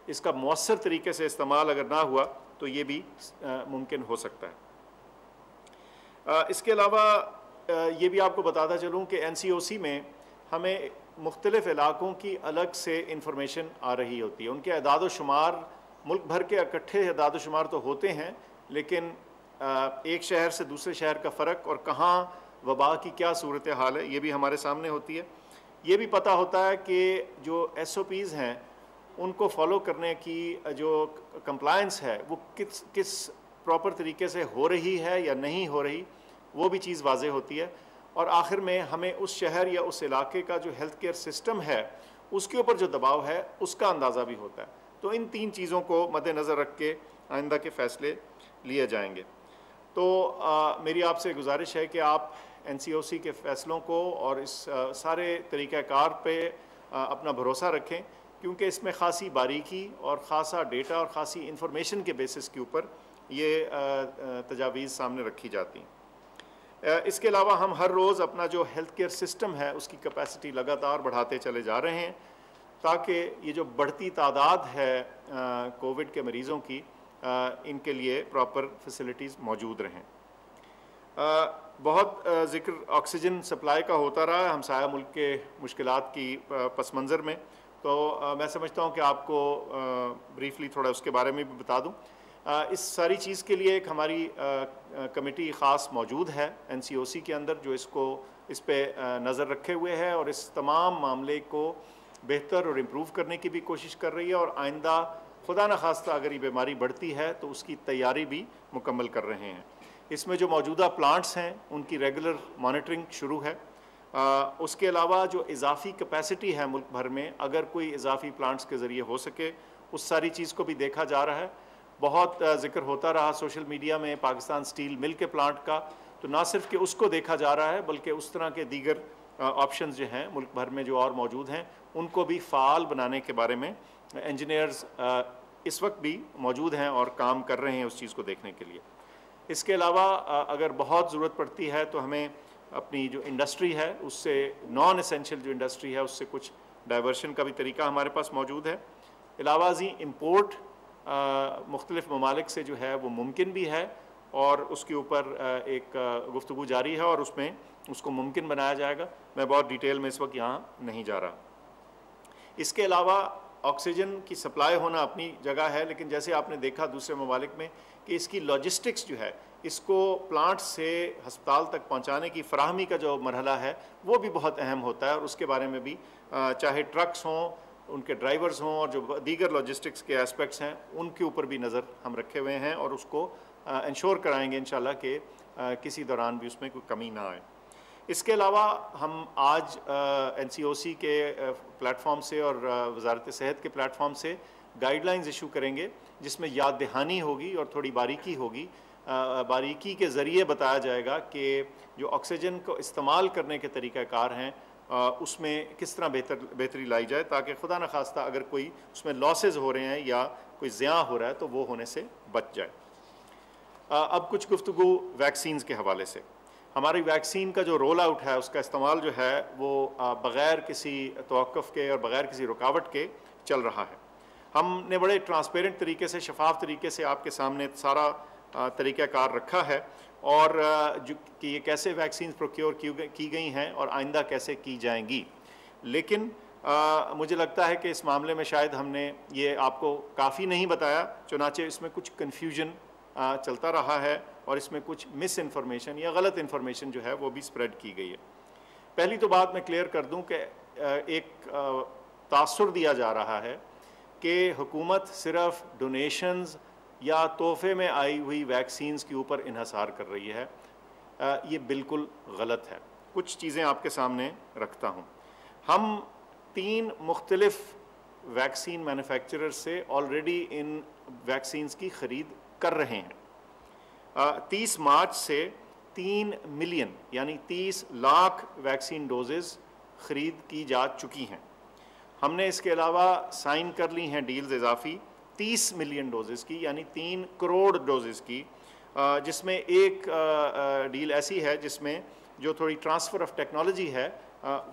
اس کا مؤثر طریقے سے استعمال اگر نہ ہوا تو یہ بھی ممکن ہو سکتا ہے۔ اس کے علاوہ یہ بھی آپ کو بتاتا چلوں کہ NCOC میں ہمیں مختلف علاقوں کی الگ سے انفارمیشن آ رہی ہوتی ہے۔ ان کے اعداد و شمار ملک بھر کے اکٹھے اعداد و شمار تو ہوتے ہیں، لیکن ایک شہر سے دوسرے شہر کا فرق اور کہاں وبا کی کیا صورتحال ہے یہ بھی ہمارے سامنے ہوتی ہے۔ یہ بھی پتہ ہوتا ہے کہ جو SOPs ہیں ان کو فالو کرنے کی جو کمپلائنس ہے وہ کس پراپر طریقے سے ہو رہی ہے یا نہیں ہو رہی، وہ بھی چیز واضح ہوتی ہے۔ اور آخر میں ہمیں اس شہر یا اس علاقے کا جو ہیلتھ کیئر سسٹم ہے اس کے اوپر جو دباؤ ہے اس کا اندازہ بھی ہوتا ہے۔ تو ان 3 چیزوں کو مد نظر رکھ کے آئندہ کے فیصلے لیے جائیں گے۔ تو میری آپ سے گزارش ہے کہ آپ NCOC کے فیصلوں کو اور اس سارے طریقہ کار پہ اپنا بھروسہ رکھیں، کیونکہ اس میں خاصی باریکی اور خاصا ڈیٹا اور خاصی انفارمیشن کے بیسس کے اوپر یہ تجاویز سامنے رکھی جاتی ہیں۔ اس کے علاوہ ہم ہر روز اپنا جو ہیلتھ کیئر سسٹم ہے اس کی کیپیسٹی لگاتار بڑھاتے چلے جا رہے ہیں، تاکہ یہ جو بڑھتی تعداد ہے کووڈ کے مریضوں کی، ان کے لیے پراپر فیسلٹیز موجود رہیں۔ بہت ذکر آکسیجن سپلائی کا ہوتا رہا ہے ہمسایہ ملک کے مشکلات کی پس منظر میں، تو میں سمجھتا ہوں کہ آپ کو بریفلی تھوڑا اس کے بارے میں بھی بتا دوں۔ اس ساری چیز کے لیے ایک ہماری کمیٹی خاص موجود ہے NCOC کے اندر، جو اس پہ نظر رکھے ہوئے ہے اور اس تمام معاملے کو بہتر اور امپروو کرنے کی بھی کوشش کر رہی ہے، اور آئندہ خدا نخواستہ اگر یہ بیماری بڑھتی ہے تو اس کی تیاری بھی مکمل کر رہے ہیں۔ اس میں جو موجودہ پلانٹس ہیں ان کی ریگولر مانیٹرنگ شروع ہے۔ اس کے علاوہ جو اضافی کیپیسٹی ہے ملک بھر میں، اگر کوئی اضافی پلانٹس کے ذریعے ہو سکے اس ساری چیز کو بھی دیکھا جا رہا ہے۔ بہت ذکر ہوتا رہا سوشل میڈیا میں پاکستان سٹیل مل کے پلانٹ کا، تو نہ صرف کہ اس کو دیکھا جا رہا ہے بلکہ اس طرح کے دیگر آپشنز جو ہیں ملک بھر میں جو اور موجود ہیں ان کو بھی فعال بنانے کے بارے میں انجینئرز اس وقت بھی موجود ہیں اور کام کر رہے ہیں اس چیز کو دیکھنے کے لیے۔ اس کے علاوہ اگر بہت ضرورت پڑتی ہے تو ہمیں اپنی جو انڈسٹری ہے اس سے، نان ایسینشیل جو انڈسٹری ہے اس سے کچھ ڈائیورشن کا بھی طریقہ ہمارے پاس موجود ہے۔ علاوہ ازیں امپورٹ مختلف ممالک سے جو ہے وہ ممکن بھی ہے، اور اس کے اوپر ایک گفتگو جاری ہے اور اس میں اس کو ممکن بنایا جائے گا۔ میں بہت ڈیٹیل میں اس وقت یہاں نہیں جا رہا۔ اس کے علاوہ آکسیجن کی سپلائی ہونا اپنی جگہ ہے، لیکن جیسے آپ نے دیکھا دوسرے ممالک میں کہ اس کی لاجسٹکس جو ہے، اس کو پلانٹ سے ہسپتال تک پہنچانے کی فراہمی کا جو مرحلہ ہے وہ بھی بہت اہم ہوتا ہے، اور اس کے بارے میں بھی چاہے ٹرکس ہوں، ان کے ڈرائیورز ہوں، اور جو دیگر لاجسٹکس کے اسپیکٹس ہیں ان کے اوپر بھی نظر ہم رکھے ہوئے ہیں، اور اس کو انشور کرائیں گے انشاءاللہ کہ کسی دوران بھی اس میں کوئی کمی نہ آئے۔ اس کے علاوہ ہم آج NCOC کے پلیٹ فارم سے اور وزارت صحت کے پلیٹ فارم سے گائیڈ لائنز ایشو کریں گے، جس میں یاد دہانی ہوگی اور تھوڑی باریکی ہوگی۔ باریکی کے ذریعے بتایا جائے گا کہ جو آکسیجن کو استعمال کرنے کے طریقہ کار ہیں اس میں کس طرح بہتری لائی جائے، تاکہ خدا نخواستہ اگر کوئی اس میں لاسز ہو رہے ہیں یا کوئی زیاں ہو رہا ہے تو وہ ہونے سے بچ جائے۔ اب کچھ گفتگو ویکسینز کے حوالے سے۔ ہماری ویکسین کا جو رول آؤٹ ہے اس کا استعمال جو ہے وہ بغیر کسی توقف کے اور بغیر کسی رکاوٹ کے چل رہا ہے۔ ہم نے بڑے ٹرانسپیرنٹ طریقے سے، شفاف طریقے سے آپ کے سامنے سارا طریقہ کار رکھا ہے، اور کہ یہ کیسے ویکسینز پروکیور کی گئی ہیں اور آئندہ کیسے کی جائیں گی۔ لیکن مجھے لگتا ہے کہ اس معاملے میں شاید ہم نے یہ آپ کو کافی نہیں بتایا، چنانچہ اس میں کچھ کنفیوژن چلتا رہا ہے اور اس میں کچھ مس انفارمیشن یا غلط انفارمیشن جو ہے وہ بھی سپریڈ کی گئی ہے۔ پہلی تو بات میں کلیئر کر دوں کہ ایک تاثر دیا جا رہا ہے کہ حکومت صرف ڈونیشنز یا تحفے میں آئی ہوئی ویکسینز کے اوپر انحصار کر رہی ہے۔ یہ بالکل غلط ہے۔ کچھ چیزیں آپ کے سامنے رکھتا ہوں۔ ہم 3 مختلف ویکسین مینوفیکچرر سے آلریڈی ان ویکسینز کی خرید کر رہے ہیں۔ 30 مارچ سے 3 ملین یعنی 30 لاکھ ویکسین ڈوزز خرید کی جا چکی ہیں۔ ہم نے اس کے علاوہ سائن کر لی ہیں ڈیلز اضافی 30 ملین ڈوزز کی، یعنی 3 کروڑ ڈوزز کی، جس میں ایک ڈیل ایسی ہے جس میں جو تھوڑی ٹرانسفر آف ٹیکنالوجی ہے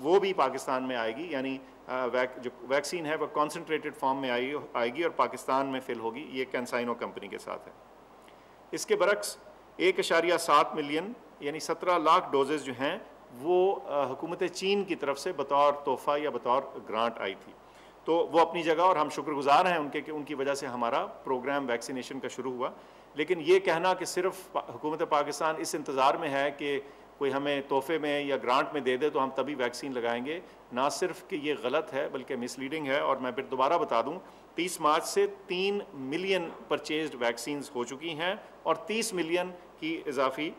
وہ بھی پاکستان میں آئے گی، یعنی جو ویکسین ہے وہ کانسنٹریٹڈ فارم میں آئے گی اور پاکستان میں فل ہوگی، یہ کینسائنو کمپنی کے ساتھ ہے۔ اس کے برعکس 1.7 ملین یعنی 17 لاکھ ڈوزز جو ہیں وہ حکومت چین کی طرف سے بطور تحفہ یا بطور گرانٹ آئی تھی، تو وہ اپنی جگہ، اور ہم شکر گزار ہیں ان کے کہ ان کی وجہ سے ہمارا پروگرام ویکسینیشن کا شروع ہوا۔ لیکن یہ کہنا کہ صرف حکومت پاکستان اس انتظار میں ہے کہ کوئی ہمیں تحفے میں یا گرانٹ میں دے دے تو ہم تبھی ویکسین لگائیں گے، نہ صرف کہ یہ غلط ہے بلکہ مس لیڈنگ ہے۔ اور میں پھر دوبارہ بتا دوں، 30 مارچ سے 3 ملین پرچیزڈ ویکسینز ہو چکی ہیں اور 30 ملین کی اضافی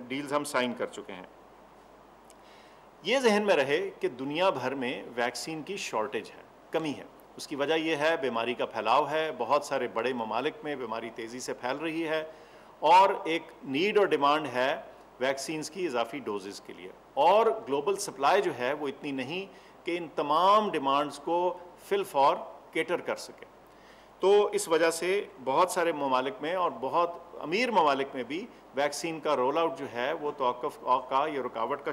ڈیلز ہم سائن کر چکے ہیں۔ یہ ذہن میں رہے کہ دنیا بھر میں ویکسین کی شارٹیج ہے، کمی ہے۔ اس کی وجہ یہ ہے بیماری کا پھیلاؤ ہے، بہت سارے بڑے ممالک میں بیماری تیزی سے پھیل رہی ہے، اور ایک نیڈ اور ڈیمانڈ ہے ویکسینز کی اضافی ڈوزز کے لیے، اور گلوبل سپلائی جو ہے وہ اتنی نہیں کہ ان تمام ڈیمانڈز کو فل فور کیٹر کر سکے۔ تو اس وجہ سے بہت سارے ممالک میں اور بہت امیر ممالک میں بھی ویکسین کا رول آؤٹ جو ہے وہ توقف کا یا رکاوٹ کا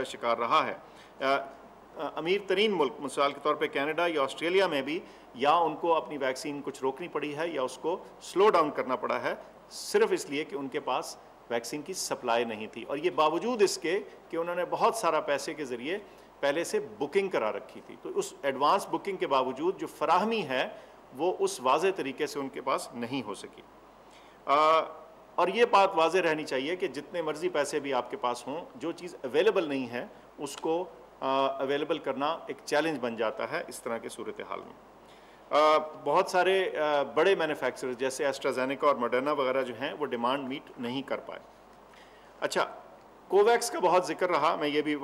شکار رہا ہے۔ امیر ترین ملک مثال کے طور پہ کینیڈا یا آسٹریلیا میں بھی یا ان کو اپنی ویکسین کچھ روکنی پڑی ہے یا اس کو سلو ڈاؤن کرنا پڑا ہے، صرف اس لیے کہ ان کے پاس ویکسین کی سپلائی نہیں تھی، اور یہ باوجود اس کے کہ انہوں نے بہت سارا پیسے کے ذریعے پہلے سے بکنگ کرا رکھی تھی، تو اس ایڈوانس بکنگ کے باوجود جو فراہمی ہے وہ اس واضح طریقے سے ان کے پاس نہیں ہو سکی۔ اور یہ بات واضح رہنی چاہیے کہ جتنے مرضی پیسے بھی آپ کے پاس ہوں، جو چیز اویلیبل نہیں ہے اس کو اویلیبل کرنا ایک چیلنج بن جاتا ہے اس طرح کے صورتحال میں۔ بہت سارے بڑے مینوفیکچرر جیسے ایسٹرازینیکا اور موڈرنا وغیرہ جو ہیں وہ ڈیمانڈ میٹ نہیں کر پائے۔ اچھا، کوویکس کا بہت ذکر رہا، میں یہ بھی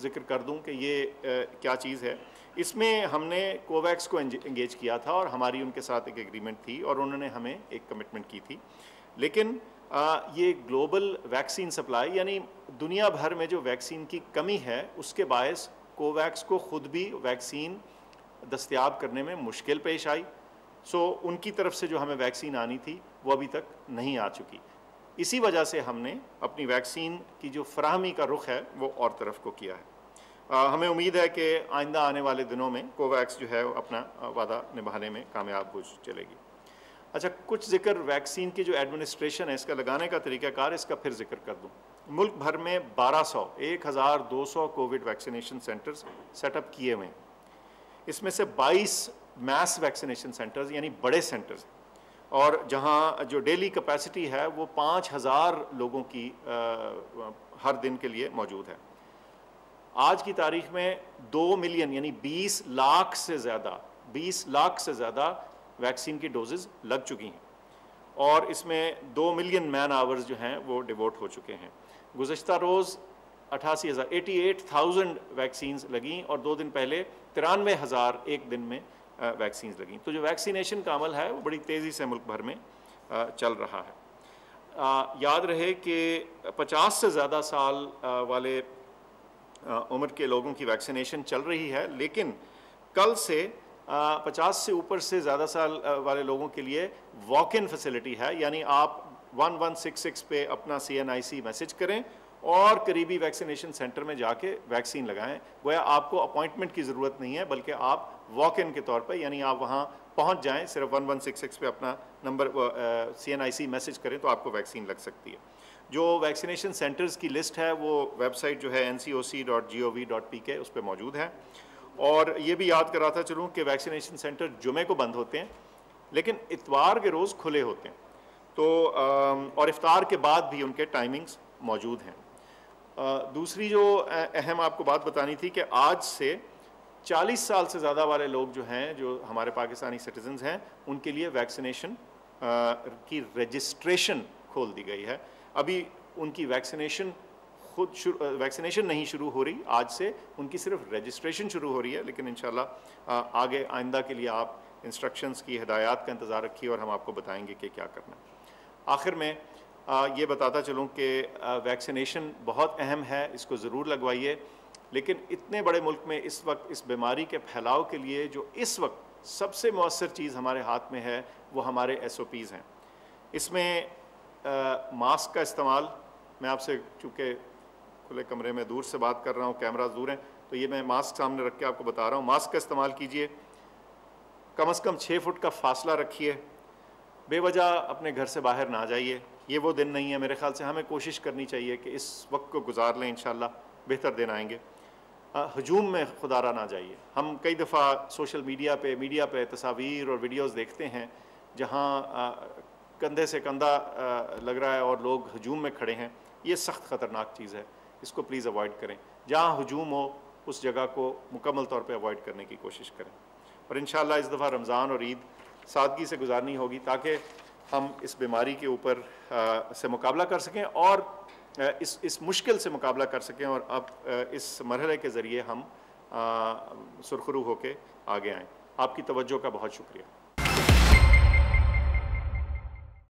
ذکر کر دوں کہ یہ کیا چیز ہے۔ اس میں ہم نے کوویکس کو انگیج کیا تھا اور ہماری ان کے ساتھ ایک ایگریمنٹ تھی اور انہوں نے ہمیں ایک کمٹمنٹ کی تھی، لیکن یہ گلوبل ویکسین سپلائی یعنی دنیا بھر میں جو ویکسین کی کمی ہے اس کے باعث کوویکس کو خود بھی ویکسین دستیاب کرنے میں مشکل پیش آئی، سو ان کی طرف سے جو ہمیں ویکسین آنی تھی وہ ابھی تک نہیں آ چکی۔ اسی وجہ سے ہم نے اپنی ویکسین کی جو فراہمی کا رخ ہے وہ اور طرف کو کیا ہے۔ ہمیں امید ہے کہ آئندہ آنے والے دنوں میں کوویکس جو ہے وہ اپنا وعدہ نبھانے میں کامیاب ہو چلے گی۔ اچھا، کچھ ذکر ویکسین کی جو ایڈمنسٹریشن ہے، اس کا لگانے کا طریقہ کار، اس کا پھر ذکر کر دوں۔ ملک بھر میں 1200 Covid vaccination centres set up کیے ہوئے ہیں، اس میں سے 22 میس ویکسینیشن سینٹرز یعنی بڑے سینٹرز، اور جہاں جو ڈیلی کیپیسٹی ہے وہ 5000 لوگوں کی ہر دن کے لیے موجود ہے۔ آج کی تاریخ میں 2 ملین یعنی 20 لاکھ سے زیادہ ویکسین کی ڈوزز لگ چکی ہیں، اور اس میں 2 ملین مین آورز جو ہیں وہ ڈیووٹ ہو چکے ہیں۔ گزشتہ روز 88,000 ویکسینز لگیں، اور 2 دن پہلے 93,000 ایک دن میں ویکسینز لگیں۔ تو جو ویکسینیشن کا عمل ہے وہ بڑی تیزی سے ملک بھر میں چل رہا ہے۔ یاد رہے کہ 50 سے زیادہ سال والے عمر کے لوگوں کی ویکسینیشن چل رہی ہے، لیکن کل سے 50 سے اوپر سے زیادہ سال والے لوگوں کے لیے واک ان فیسلٹی ہے، یعنی آپ 1166 پہ اپنا CNIC میسج کریں اور قریبی ویکسینیشن سینٹر میں جا کے ویکسین لگائیں۔ گویا آپ کو اپوائنٹمنٹ کی ضرورت نہیں ہے، بلکہ آپ واک ان کے طور پہ یعنی آپ وہاں پہنچ جائیں، صرف 1166 پہ اپنا نمبر CNIC میسج کریں تو آپ کو ویکسین لگ سکتی ہے۔ جو ویکسینیشن سینٹرز کی لسٹ ہے وہ ویب سائٹ جو ہے ncoc.gov.pk اس پہ موجود ہے۔ اور یہ بھی یاد کراتا چلوں کہ ویکسینیشن سینٹر جمعے کو بند ہوتے ہیں لیکن اتوار کے روز کھلے ہوتے ہیں، تو اور افطار کے بعد بھی ان کے ٹائمنگز موجود ہیں۔ دوسری جو اہم آپ کو بات بتانی تھی کہ آج سے 40 سال سے زیادہ والے لوگ جو ہیں، جو ہمارے پاکستانی سٹیزنز ہیں، ان کے لیے ویکسینیشن کی رجسٹریشن کھول دی گئی ہے۔ ابھی ان کی ویکسینیشن نہیں شروع ہو رہی، آج سے ان کی صرف رجسٹریشن شروع ہو رہی ہے، لیکن انشاءاللہ آگے آئندہ کے لیے آپ انسٹرکشنز کی ہدایات کا انتظار رکھیے اور ہم آپ کو بتائیں گے کہ کیا کرنا ہے۔ آخر میں یہ بتاتا چلوں کہ ویکسینیشن بہت اہم ہے، اس کو ضرور لگوائیے، لیکن اتنے بڑے ملک میں اس وقت اس بیماری کے پھیلاؤ کے لیے جو اس وقت سب سے مؤثر چیز ہمارے ہاتھ میں ہے وہ ہمارے SOPs ہیں۔ اس میں ماسک کا استعمال، میں آپ سے چونکہ کھلے کمرے میں دور سے بات کر رہا ہوں، کیمراز دور ہیں، تو تو یہ میں ماسک سامنے رکھ کے آپ کو بتا رہا ہوں، ماسک کا استعمال کیجئے، کم از کم 6 فٹ کا فاصلہ رکھیے، بے وجہ اپنے گھر سے باہر نہ جائیے۔ یہ وہ دن نہیں ہے، میرے خیال سے ہمیں کوشش کرنی چاہیے کہ اس وقت کو گزار لیں، انشاءاللہ بہتر دن آئیں گے۔ ہجوم میں خدارہ نہ جائیے۔ ہم کئی دفعہ سوشل میڈیا پہ تصاویر اور ویڈیوز دیکھتے ہیں جہاں کندھے سے کندھا لگ رہا ہے اور لوگ ہجوم میں کھڑے ہیں۔ یہ سخت خطرناک چیز ہے، اس کو پلیز اوائڈ کریں۔ جہاں ہجوم ہو اس جگہ کو مکمل طور پہ اوائڈ کرنے کی کوشش کریں، اور انشاءاللہ اس دفعہ رمضان اور عید سادگی سے گزارنی ہوگی تاکہ ہم اس بیماری کے اوپر سے مقابلہ کر سکیں اور اس مشکل سے مقابلہ کر سکیں، اور اب اس مرحلے کے ذریعے ہم سرخرو ہو کے آگے آئیں۔ آپ کی توجہ کا بہت شکریہ۔